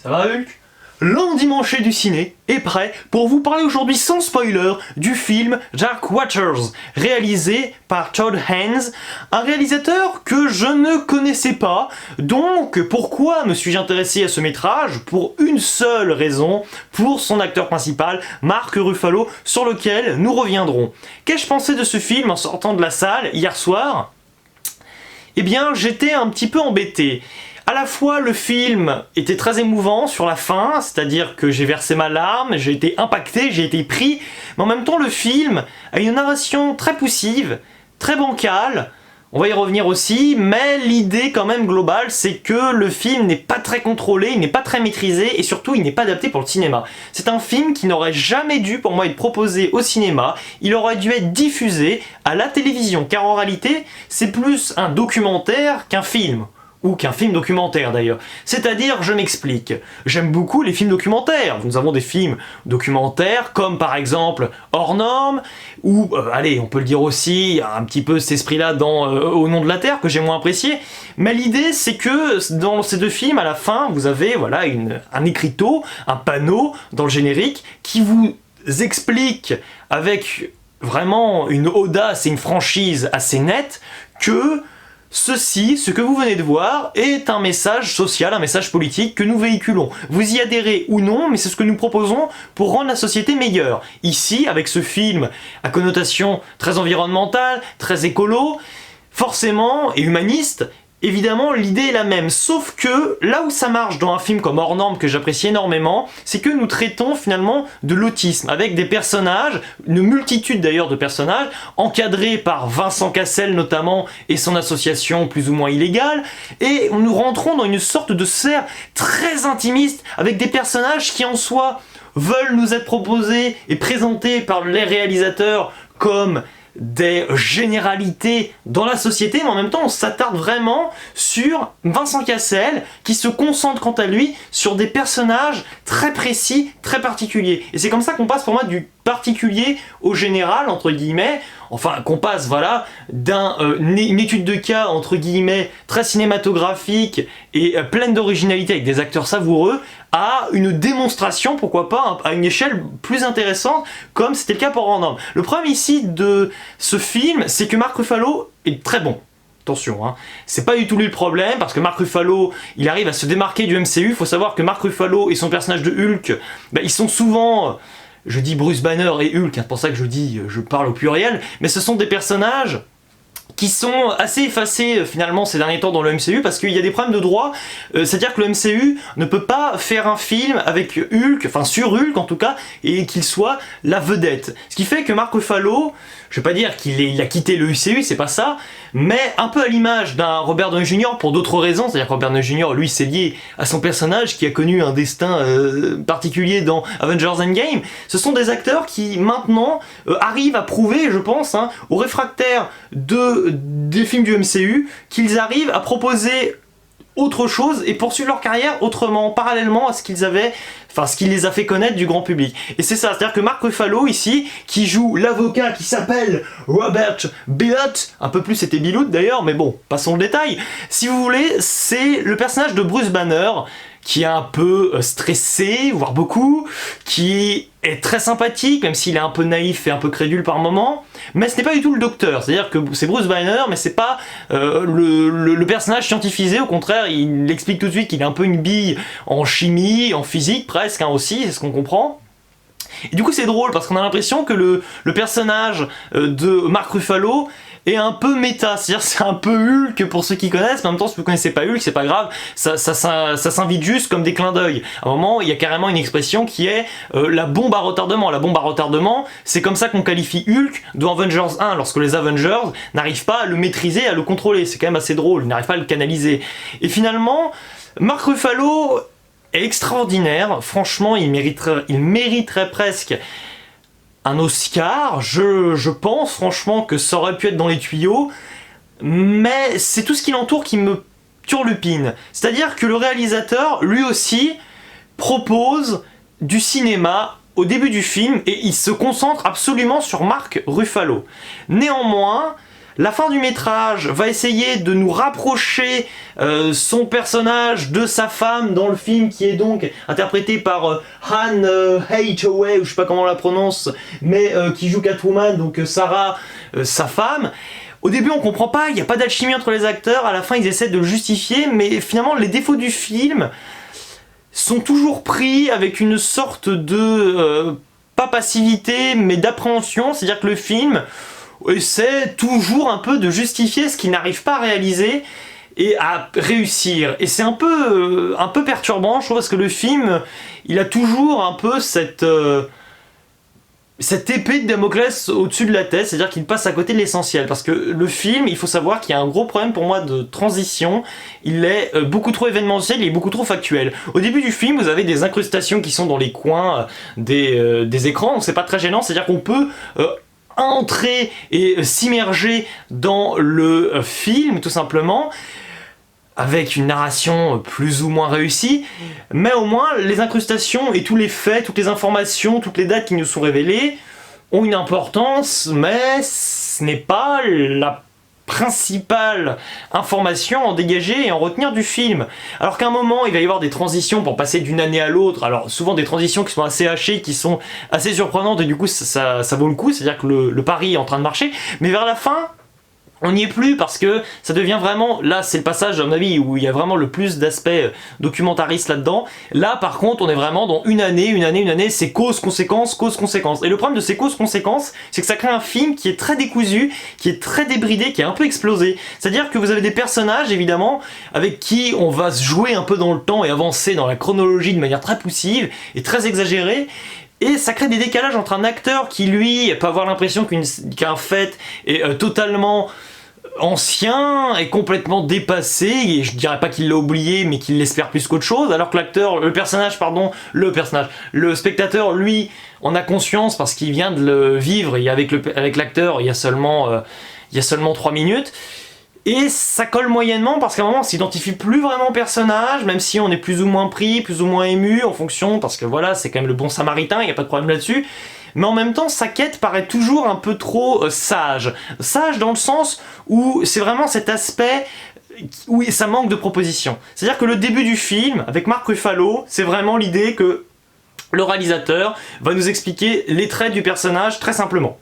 Ça va Hulk? L'endimanché du ciné est prêt pour vous parler aujourd'hui sans spoiler du film Dark Waters, réalisé par Todd Haynes, un réalisateur que je ne connaissais pas. Donc pourquoi me suis-je intéressé à ce métrage? Pour une seule raison, pour son acteur principal, Mark Ruffalo, sur lequel nous reviendrons. Qu'ai-je pensé de ce film en sortant de la salle hier soir? Eh bien, j'étais un petit peu embêté. À la fois, le film était très émouvant sur la fin, c'est-à-dire que j'ai versé ma larme, j'ai été impacté, j'ai été pris, mais en même temps, le film a une narration très poussive, très bancale. On va y revenir aussi, mais l'idée quand même globale, c'est que le film n'est pas très contrôlé, il n'est pas très maîtrisé, et surtout, il n'est pas adapté pour le cinéma. C'est un film qui n'aurait jamais dû, pour moi, être proposé au cinéma, il aurait dû être diffusé à la télévision, car en réalité, c'est plus un documentaire qu'un film. Ou qu'un film documentaire d'ailleurs. C'est-à-dire, je m'explique, j'aime beaucoup les films documentaires. Nous avons des films documentaires comme par exemple Hors Normes, ou, allez, on peut le dire aussi, un petit peu cet esprit-là dans Au nom de la Terre, que j'ai moins apprécié. Mais l'idée, c'est que dans ces deux films, à la fin, vous avez voilà, un écriteau, un panneau dans le générique qui vous explique avec vraiment une audace et une franchise assez nette que ceci, ce que vous venez de voir, est un message social, un message politique que nous véhiculons. Vous y adhérez ou non, mais c'est ce que nous proposons pour rendre la société meilleure. Ici, avec ce film à connotation très environnementale, très écolo, forcément, et humaniste, évidemment, l'idée est la même, sauf que là où ça marche dans un film comme Hors Normes, que j'apprécie énormément, c'est que nous traitons finalement de l'autisme, avec des personnages, une multitude d'ailleurs de personnages, encadrés par Vincent Cassel notamment, et son association plus ou moins illégale, et nous rentrons dans une sorte de sphère très intimiste, avec des personnages qui en soi veulent nous être proposés et présentés par les réalisateurs comme des généralités dans la société, mais en même temps on s'attarde vraiment sur Vincent Cassel qui se concentre quant à lui sur des personnages très précis, très particuliers. Et c'est comme ça qu'on passe pour moi du particulier au général, entre guillemets, enfin qu'on passe voilà d'une étude de cas entre guillemets très cinématographique et pleine d'originalité avec des acteurs savoureux à une démonstration, pourquoi pas, à une échelle plus intéressante, comme c'était le cas pour Hors Normes. Le problème ici de ce film, c'est que Mark Ruffalo est très bon. Attention, hein. C'est pas du tout lui le problème, parce que Mark Ruffalo, il arrive à se démarquer du MCU. Il faut savoir que Mark Ruffalo et son personnage de Hulk, ils sont souvent... je dis Bruce Banner et Hulk, c'est pour ça que je parle au pluriel, mais ce sont des personnages qui sont assez effacés finalement ces derniers temps dans le MCU parce qu'il y a des problèmes de droit, c'est-à-dire que le MCU ne peut pas faire un film avec Hulk, enfin sur Hulk en tout cas, et qu'il soit la vedette. Ce qui fait que Mark Ruffalo, je vais pas dire qu'il a quitté le UCU, c'est pas ça, mais un peu à l'image d'un Robert Downey Jr. pour d'autres raisons, c'est-à-dire que Robert Downey Jr. lui c'est lié à son personnage qui a connu un destin particulier dans Avengers Endgame. Ce sont des acteurs qui maintenant arrivent à prouver, je pense, aux réfractaires des films du MCU, qu'ils arrivent à proposer autre chose et poursuivre leur carrière autrement, parallèlement à ce qu'ils avaient, enfin ce qui les a fait connaître du grand public. Et c'est ça, c'est-à-dire que Mark Ruffalo ici, qui joue l'avocat qui s'appelle Robert Billot, un peu plus c'était Billout d'ailleurs, mais bon, passons le détail. Si vous voulez, c'est le personnage de Bruce Banner, qui est un peu stressé, voire beaucoup, qui est très sympathique, même s'il est un peu naïf et un peu crédule par moments, mais ce n'est pas du tout le docteur, c'est-à-dire que c'est Bruce Banner, mais c'est pas le personnage scientifisé, au contraire, il explique tout de suite qu'il est un peu une bille en chimie, en physique presque, aussi, c'est ce qu'on comprend. Et du coup c'est drôle, parce qu'on a l'impression que le personnage de Mark Ruffalo est un peu méta, c'est-à-dire c'est un peu Hulk pour ceux qui connaissent, mais en même temps si vous connaissez pas Hulk, c'est pas grave, ça s'invite juste comme des clins d'œil. À un moment, il y a carrément une expression qui est la bombe à retardement. La bombe à retardement, c'est comme ça qu'on qualifie Hulk dans Avengers 1, lorsque les Avengers n'arrivent pas à le maîtriser, à le contrôler. C'est quand même assez drôle, ils n'arrivent pas à le canaliser. Et finalement, Mark Ruffalo est extraordinaire, franchement, il mériterait presque un Oscar, je pense franchement que ça aurait pu être dans les tuyaux, mais c'est tout ce qui l'entoure qui me turlupine. C'est-à-dire que le réalisateur, lui aussi, propose du cinéma au début du film et il se concentre absolument sur Mark Ruffalo. Néanmoins, La fin du métrage va essayer de nous rapprocher son personnage de sa femme dans le film, qui est donc interprété par Anne Hathaway, ou je sais pas comment on la prononce, mais qui joue Catwoman, donc Sarah, sa femme. Au début on comprend pas, il n'y a pas d'alchimie entre les acteurs, à la fin ils essaient de le justifier, mais finalement les défauts du film sont toujours pris avec une sorte de pas passivité mais d'appréhension, c'est-à-dire que le film essaie toujours un peu de justifier ce qu'il n'arrive pas à réaliser et à réussir. Et c'est un peu perturbant, je trouve, parce que le film, il a toujours un peu cette épée de Damoclès au-dessus de la tête, c'est-à-dire qu'il passe à côté de l'essentiel. Parce que le film, il faut savoir qu'il y a un gros problème pour moi de transition. Il est beaucoup trop événementiel, il est beaucoup trop factuel. Au début du film, vous avez des incrustations qui sont dans les coins des écrans, donc c'est pas très gênant, c'est-à-dire qu'on peut entrer et s'immerger dans le film, tout simplement, avec une narration plus ou moins réussie, mais au moins les incrustations et tous les faits, toutes les informations, toutes les dates qui nous sont révélées ont une importance, mais ce n'est pas la principale information à en dégager et en retenir du film. Alors qu'à un moment, il va y avoir des transitions pour passer d'une année à l'autre, alors souvent des transitions qui sont assez hachées, qui sont assez surprenantes, et du coup ça vaut le coup, c'est-à-dire que le pari est en train de marcher, mais vers la fin, on n'y est plus parce que ça devient vraiment, là c'est le passage à mon avis où il y a vraiment le plus d'aspects documentaristes là-dedans. Là par contre on est vraiment dans une année, c'est cause-conséquence, cause-conséquence. Et le problème de ces causes-conséquences, c'est que ça crée un film qui est très décousu, qui est très débridé, qui est un peu explosé. C'est-à-dire que vous avez des personnages évidemment avec qui on va se jouer un peu dans le temps et avancer dans la chronologie de manière très poussive et très exagérée. Et ça crée des décalages entre un acteur qui, lui, peut avoir l'impression qu'un fait est totalement ancien et complètement dépassé, et je dirais pas qu'il l'a oublié, mais qu'il l'espère plus qu'autre chose, alors que le spectateur, lui, en a conscience parce qu'il vient de le vivre, et avec l'acteur, il y a seulement 3 minutes. Et ça colle moyennement parce qu'à un moment on s'identifie plus vraiment au personnage, même si on est plus ou moins pris, plus ou moins ému en fonction, parce que voilà, c'est quand même le bon samaritain, il n'y a pas de problème là-dessus. Mais en même temps, sa quête paraît toujours un peu trop sage. Sage dans le sens où c'est vraiment cet aspect où ça manque de proposition. C'est-à-dire que le début du film, avec Mark Ruffalo, c'est vraiment l'idée que le réalisateur va nous expliquer les traits du personnage très simplement.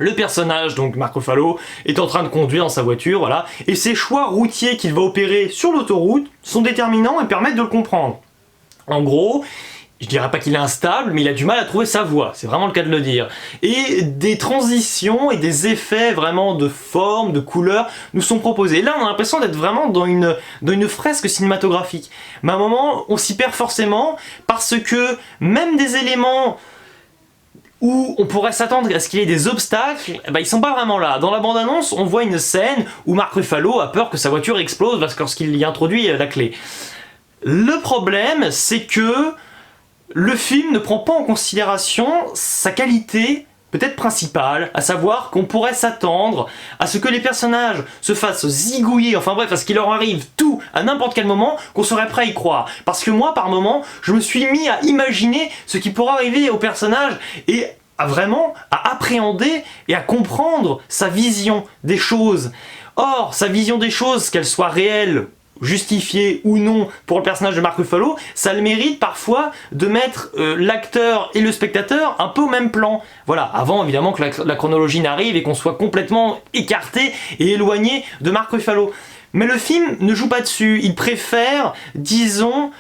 Le personnage, donc Mark Ruffalo, est en train de conduire dans sa voiture, voilà, et ses choix routiers qu'il va opérer sur l'autoroute sont déterminants et permettent de le comprendre. En gros, je dirais pas qu'il est instable, mais il a du mal à trouver sa voie, c'est vraiment le cas de le dire. Et des transitions et des effets vraiment de forme, de couleur nous sont proposés. Là, on a l'impression d'être vraiment dans une fresque cinématographique. Mais à un moment, on s'y perd forcément, parce que même des éléments où on pourrait s'attendre à ce qu'il y ait des obstacles, ils sont pas vraiment là. Dans la bande-annonce, on voit une scène où Mark Ruffalo a peur que sa voiture explose lorsqu'il y introduit la clé. Le problème, c'est que le film ne prend pas en considération sa qualité peut-être principale, à savoir qu'on pourrait s'attendre à ce que les personnages se fassent zigouiller, enfin bref, à ce qu'il leur arrive tout à n'importe quel moment, qu'on serait prêt à y croire. Parce que moi, par moment, je me suis mis à imaginer ce qui pourrait arriver au personnage et à appréhender et à comprendre sa vision des choses. Or, sa vision des choses, qu'elle soit réelle, justifié ou non pour le personnage de Mark Ruffalo, ça le mérite parfois de mettre l'acteur et le spectateur un peu au même plan. Voilà, avant évidemment que la chronologie n'arrive et qu'on soit complètement écarté et éloigné de Mark Ruffalo. Mais le film ne joue pas dessus, il préfère, disons,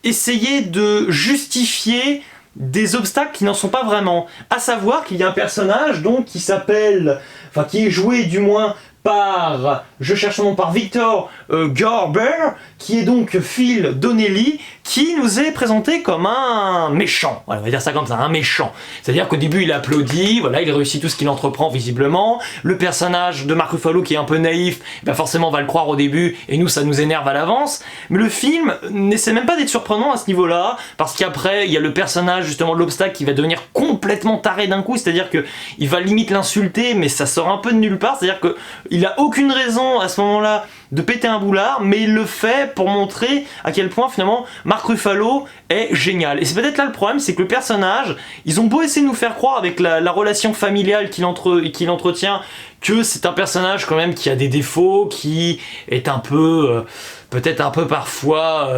essayer de justifier des obstacles qui n'en sont pas vraiment. À savoir qu'il y a un personnage donc qui est joué du moins par, je cherche son nom, par Victor Garber, qui est donc Phil Donnelly, qui nous est présenté comme un méchant. Voilà, on va dire ça comme ça, un méchant. C'est-à-dire qu'au début il applaudit, voilà, il réussit tout ce qu'il entreprend visiblement. Le personnage de Mark Ruffalo qui est un peu naïf, forcément on va le croire au début, et nous ça nous énerve à l'avance. Mais le film n'essaie même pas d'être surprenant à ce niveau-là, parce qu'après il y a le personnage justement de l'obstacle qui va devenir complètement taré d'un coup, c'est-à-dire qu'il va limite l'insulter, mais ça sort un peu de nulle part, c'est-à-dire que il a aucune raison à ce moment-là de péter un boulard, mais il le fait pour montrer à quel point finalement Mark Ruffalo est génial. Et c'est peut-être là le problème, c'est que le personnage, ils ont beau essayer de nous faire croire avec la relation familiale qu'il entretient, que c'est un personnage quand même qui a des défauts, qui est un peu, peut-être un peu parfois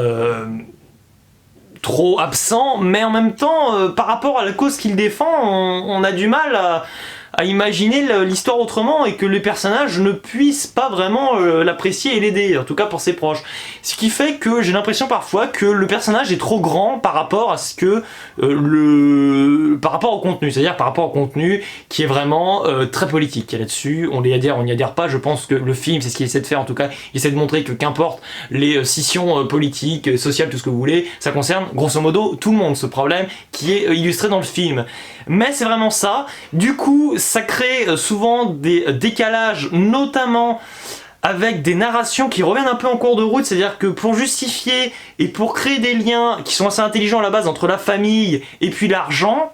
trop absent, mais en même temps, par rapport à la cause qu'il défend, on a du mal à imaginer l'histoire autrement et que les personnages ne puissent pas vraiment l'apprécier et l'aider, en tout cas pour ses proches. Ce qui fait que j'ai l'impression parfois que le personnage est trop grand par rapport à ce que par rapport au contenu, c'est-à-dire par rapport au contenu qui est vraiment très politique. Là-dessus, on n'y adhère pas. Je pense que le film, c'est ce qu'il essaie de faire, en tout cas, il essaie de montrer que qu'importe les scissions politiques, sociales, tout ce que vous voulez, ça concerne grosso modo tout le monde, ce problème qui est illustré dans le film. Mais c'est vraiment ça. Du coup, ça crée souvent des décalages, notamment avec des narrations qui reviennent un peu en cours de route, c'est-à-dire que pour justifier et pour créer des liens qui sont assez intelligents à la base entre la famille et puis l'argent,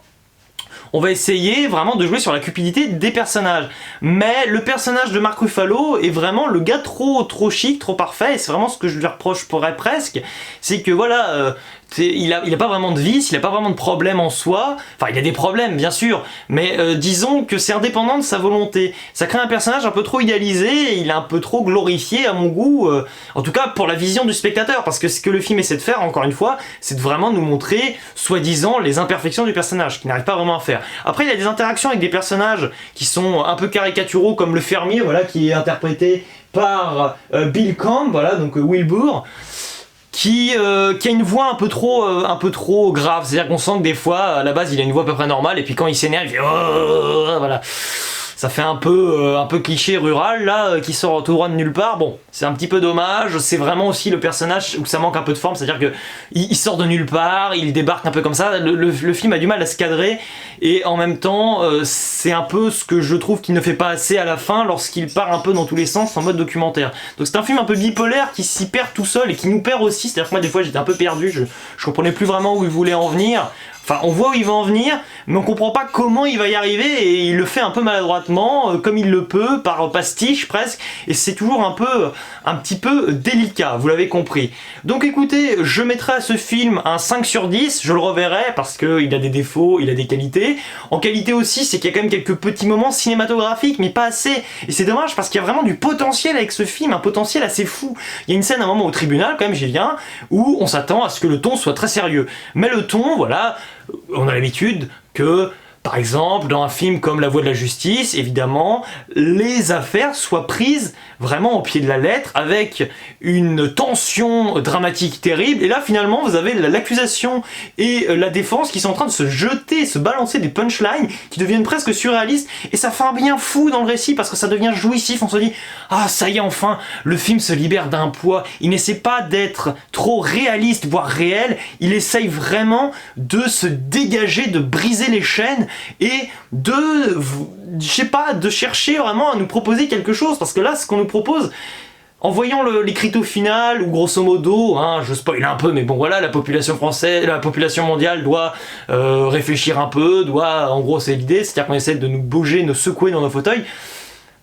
on va essayer vraiment de jouer sur la cupidité des personnages. Mais le personnage de Mark Ruffalo est vraiment le gars trop chic, trop parfait, et c'est vraiment ce que je lui reprocherais presque, c'est que voilà, il a pas vraiment de vice, il a pas vraiment de problème en soi, enfin il a des problèmes bien sûr, mais disons que c'est indépendant de sa volonté. Ça crée un personnage un peu trop idéalisé, et il est un peu trop glorifié à mon goût, en tout cas pour la vision du spectateur, parce que ce que le film essaie de faire, encore une fois, c'est de vraiment nous montrer, soi-disant, les imperfections du personnage, qu'il n'arrive pas vraiment à faire. Après il y a des interactions avec des personnages qui sont un peu caricaturaux, comme le fermier, voilà, qui est interprété par Bill Camp, voilà, donc Wilbur, qui a une voix un peu trop grave, c'est-à-dire qu'on sent que des fois, à la base, il a une voix à peu près normale, et puis quand il s'énerve, il fait oh, voilà. Ça fait un peu cliché rural là, qui sort tout droit de nulle part. Bon, c'est un petit peu dommage. C'est vraiment aussi le personnage où ça manque un peu de forme, c'est-à-dire que il sort de nulle part, il débarque un peu comme ça. Le film a du mal à se cadrer, et en même temps, c'est un peu ce que je trouve qu'il ne fait pas assez à la fin, lorsqu'il part un peu dans tous les sens en mode documentaire. Donc c'est un film un peu bipolaire qui s'y perd tout seul et qui nous perd aussi. C'est-à-dire que moi des fois j'étais un peu perdu, je comprenais plus vraiment où il voulait en venir. Enfin, on voit où il va en venir, mais on comprend pas comment il va y arriver, et il le fait un peu maladroitement, comme il le peut, par pastiche presque, et c'est toujours un petit peu délicat, vous l'avez compris. Donc écoutez, je mettrai à ce film un 5 sur 10, je le reverrai, parce qu'il a des défauts, il a des qualités. En qualité aussi, c'est qu'il y a quand même quelques petits moments cinématographiques, mais pas assez, et c'est dommage, parce qu'il y a vraiment du potentiel avec ce film, un potentiel assez fou. Il y a une scène à un moment au tribunal, quand même j'y viens, où on s'attend à ce que le ton soit très sérieux. Mais le ton, voilà, on a l'habitude que, par exemple, dans un film comme La Voie de la Justice, évidemment, les affaires soient prises vraiment au pied de la lettre, avec une tension dramatique terrible, et là finalement vous avez l'accusation et la défense qui sont en train de se jeter, se balancer des punchlines qui deviennent presque surréalistes, et ça fait un bien fou dans le récit parce que ça devient jouissif. On se dit ah ça y est, enfin le film se libère d'un poids, il n'essaie pas d'être trop réaliste voire réel, il essaye vraiment de se dégager, de briser les chaînes et de, je sais pas, de chercher vraiment à nous proposer quelque chose, parce que là ce qu'on nous propose, en voyant l'écriteau final, où grosso modo, hein, je spoil un peu, mais bon voilà, la population française, la population mondiale doit réfléchir un peu, en gros c'est l'idée, c'est-à-dire qu'on essaie de nous bouger, nous secouer dans nos fauteuils.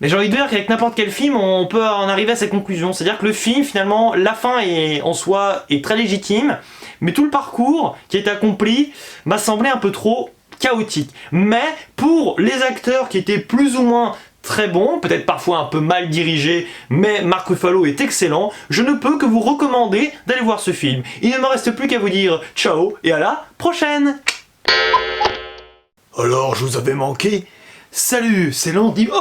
Mais j'ai envie de dire qu'avec n'importe quel film, on peut en arriver à cette conclusion. C'est-à-dire que le film, finalement, la fin en soi est très légitime, mais tout le parcours qui est accompli m'a semblé un peu trop chaotique. Mais pour les acteurs qui étaient plus ou moins très bons, peut-être parfois un peu mal dirigés, mais Mark Ruffalo est excellent, je ne peux que vous recommander d'aller voir ce film. Il ne me reste plus qu'à vous dire ciao et à la prochaine. Alors, je vous avais manqué. Salut, c'est Landy... Oh